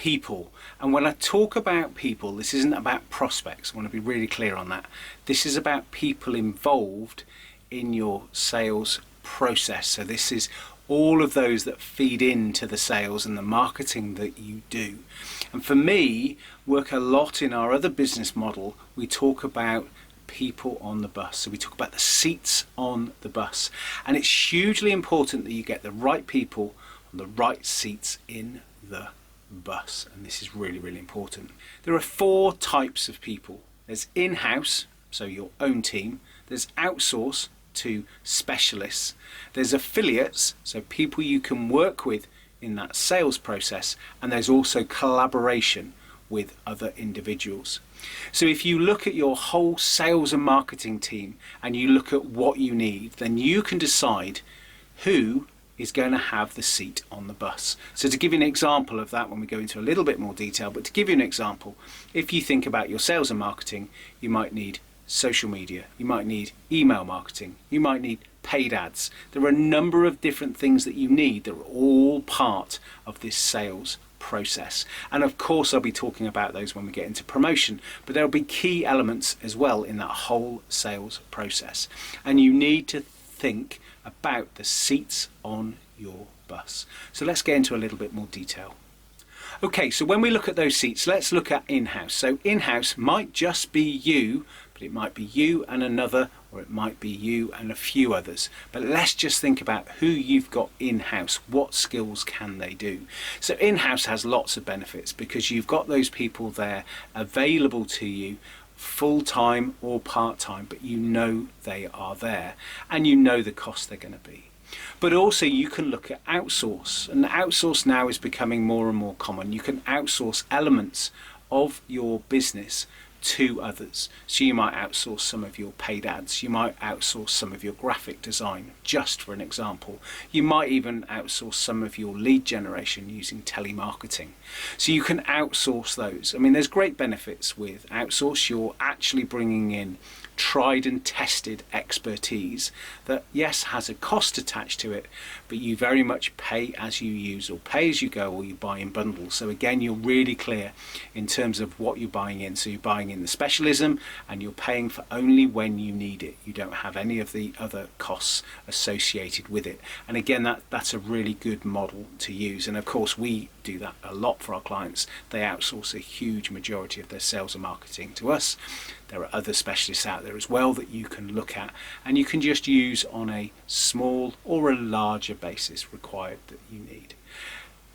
people. And when I talk about people, this isn't about prospects. I want to be really clear on that. This is about people involved in your sales process. So this is all of those that feed into the sales and the marketing that you do. And for me, work a lot in our other business model, we talk about people on the bus. So we talk about the seats on the bus. And it's hugely important that you get the right people on the right seats in the bus. And this is really, really important. There are 4 types of people. There's in-house, so your own team. There's outsource to specialists. There's affiliates, so people you can work with in that sales process. And there's also collaboration with other individuals. So if you look at your whole sales and marketing team and you look at what you need, then you can decide who is going to have the seat on the bus. So to give you an example of that, when we go into a little bit more detail, but to give you an example, if you think about your sales and marketing, you might need social media, you might need email marketing, you might need paid ads. There are a number of different things that you need that are all part of this sales process. And of course I'll be talking about those when we get into promotion, but there'll be key elements as well in that whole sales process. And you need to think about the seats on your bus. So let's get into a little bit more detail. Okay, so when we look at those seats, let's look at in-house. So in-house might just be you, but it might be you and another, or it might be you and a few others. But let's just think about who you've got in-house. What skills can they do? So in-house has lots of benefits because you've got those people there available to you full-time or part-time, but you know they are there and you know the cost they're going to be. But also you can look at outsource, and outsource now is becoming more and more common. You can outsource elements of your business to others. So you might outsource some of your paid ads, you might outsource some of your graphic design, just for an example. You might even outsource some of your lead generation using telemarketing. So you can outsource those. I mean, there's great benefits with outsource. You're actually bringing in tried and tested expertise that, yes, has a cost attached to it, but you very much pay as you use, or pay as you go, or you buy in bundles. So again, you're really clear in terms of what you're buying in. So you're buying in the specialism and you're paying for only when you need it. You don't have any of the other costs associated with it. And again, that's a really good model to use. And of course, we do that a lot for our clients. They outsource a huge majority of their sales and marketing to us. There are other specialists out there as well that you can look at, and you can just use on a small or a larger basis required that you need.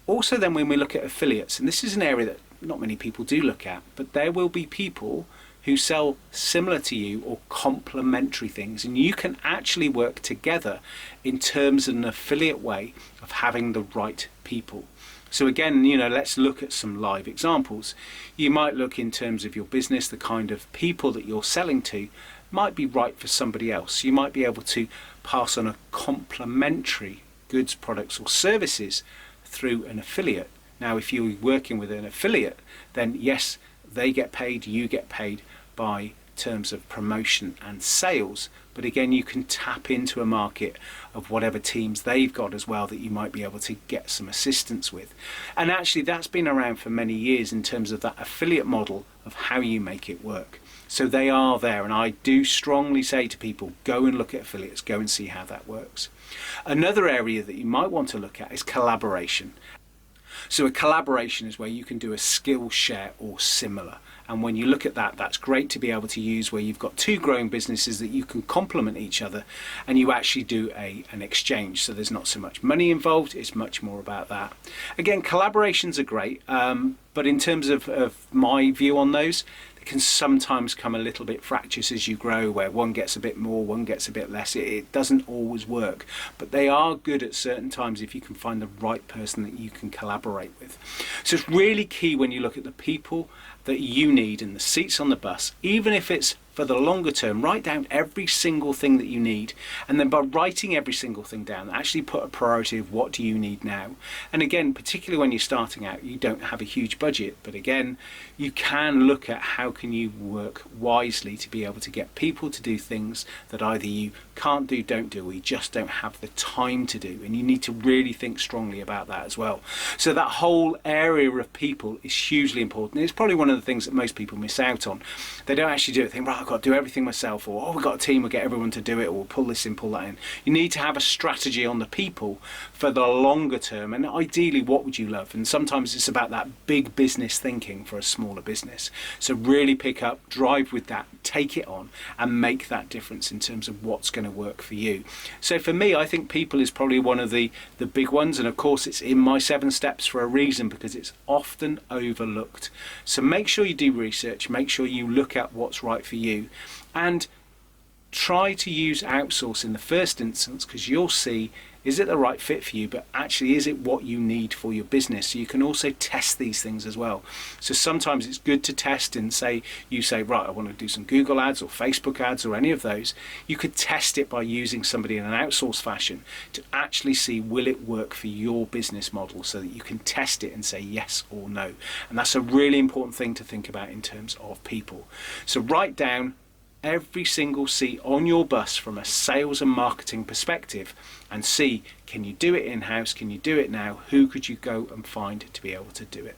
Also then, when we look at affiliates, and this is an area that not many people do look at, but there will be people who sell similar to you or complementary things, and you can actually work together in terms of an affiliate way of having the right people. So again, let's look at some live examples. You might look in terms of your business, the kind of people that you're selling to might be right for somebody else. You might be able to pass on a complementary goods, products or services through an affiliate. Now, if you're working with an affiliate, then yes, they get paid, you get paid by terms of promotion and sales. But again, you can tap into a market of whatever teams they've got as well that you might be able to get some assistance with. And actually that's been around for many years in terms of that affiliate model of how you make it work. So they are there, and I do strongly say to people, go and look at affiliates, go and see how that works. Another area that you might want to look at is collaboration. So a collaboration is where you can do a skill share or similar. And when you look at that, that's great to be able to use where you've got two growing businesses that you can complement each other, and you actually do an exchange. So there's not so much money involved, it's much more about that. Again, collaborations are great, but in terms of my view on those, they can sometimes come a little bit fractious as you grow, where one gets a bit more, one gets a bit less. It doesn't always work, but they are good at certain times if you can find the right person that you can collaborate with. So it's really key when you look at the people that you need and the seats on the bus, even if it's for the longer term, write down every single thing that you need, and then by writing every single thing down, actually put a priority of what do you need now. And again, particularly when you're starting out, you don't have a huge budget, but again, you can look at how can you work wisely to be able to get people to do things that either you can't do, don't do, or you just don't have the time to do, and you need to really think strongly about that as well. So that whole area of people is hugely important. It's probably one of the things that most people miss out on. They don't actually do it, think, right, I've got to do everything myself, or, oh, we've got a team, we'll get everyone to do it, or we'll pull this in, pull that in. You need to have a strategy on the people for the longer term, and ideally, what would you love? And sometimes it's about that big business thinking for a smaller business. So really pick up, drive with that, take it on, and make that difference in terms of what's going to work for you. So for me, I think people is probably one of the big ones, and of course it's in my 7 steps for a reason, because it's often overlooked. So make sure you do research, make sure you look at what's right for you, and try to use outsource in the first instance, because you'll see, is it the right fit for you, but actually is it what you need for your business? So you can also test these things as well. So sometimes it's good to test and say, right, I want to do some Google ads or Facebook ads or any of those. You could test it by using somebody in an outsourced fashion to actually see, will it work for your business model, so that you can test it and say yes or no. And that's a really important thing to think about in terms of people. So write down every single seat on your bus from a sales and marketing perspective, and see, can you do it in-house? Can you do it now? Who could you go and find to be able to do it?